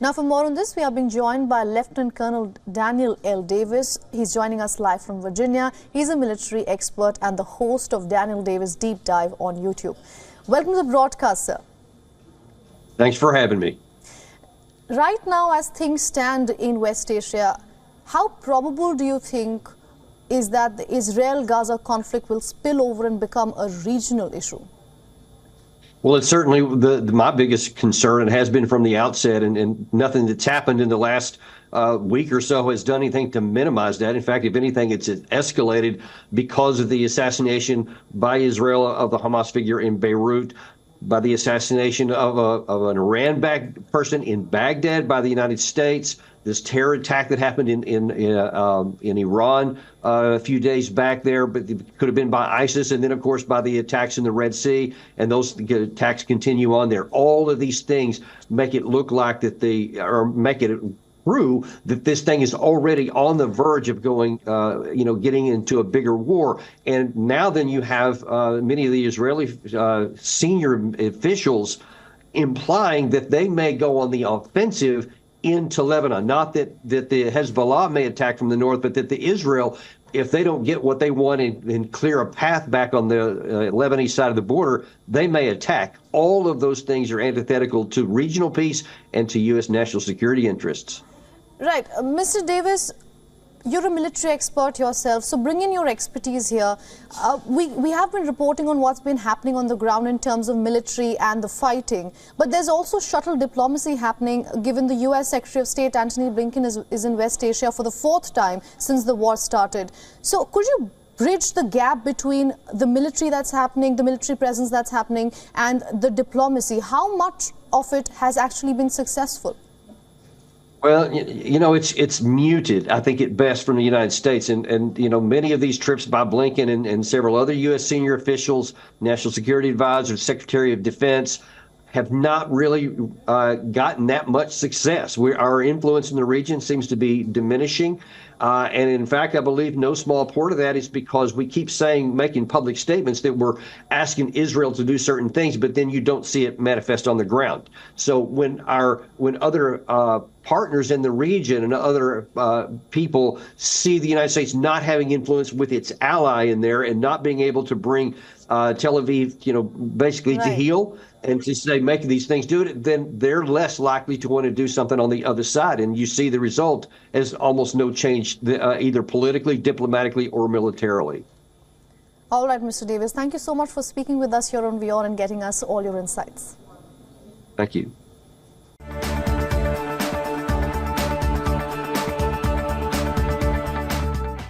Now, for more on this, we are being joined by Lieutenant Colonel Daniel L. Davis. He's joining us live from Virginia. He's a military expert and the host of Daniel Davis Deep Dive on YouTube. Welcome to the broadcast, sir. Thanks for having me. Right now, as things stand in West Asia, how probable do you think is that the Israel-Gaza conflict will spill over and become a regional issue? Well, it's certainly my biggest concern, and has been from the outset, and nothing that's happened in the last week or so has done anything to minimize that. In fact, if anything, it's escalated because of the assassination by Israel of the Hamas figure in Beirut, by the assassination of an Iran-backed person in Baghdad by the United States, this terror attack that happened in Iran a few days back there, but it could have been by ISIS, and then, of course, by the attacks in the Red Sea, and those attacks continue on there. All of these things make it look like that make it true that this thing is already on the verge of going, getting into a bigger war. And now then you have many of the Israeli senior officials implying that they may go on the offensive into Lebanon. Not that the Hezbollah may attack from the north, but that the Israel, if they don't get what they want and clear a path back on the Lebanese side of the border, they may attack. All of those things are antithetical to regional peace and to U.S. national security interests. Right. Mr. Davis, you're a military expert yourself, so bring in your expertise here. We have been reporting on what's been happening on the ground in terms of military and the fighting, but there's also shuttle diplomacy happening, given the U.S. Secretary of State Antony Blinken is in West Asia for the 4th time since the war started. So could you bridge the gap between the military that's happening, the military presence that's happening, and the diplomacy? How much of it has actually been successful? Well, it's muted, I think, at best from the United States. And many of these trips by Blinken and several other U.S. senior officials, National Security Advisor, Secretary of Defense, have not really gotten that much success. Our influence in the region seems to be diminishing. And in fact, I believe no small part of that is because we keep making public statements that we're asking Israel to do certain things, but then you don't see it manifest on the ground. So when other partners in the region and other people see the United States not having influence with its ally in there and not being able to bring Tel Aviv, basically to heel and to say, make these things do it, then they're less likely to want to do something on the other side. And you see the result as almost no change, either politically, diplomatically, or militarily. All right, Mr. Davis, thank you so much for speaking with us here on WION and getting us all your insights. Thank you.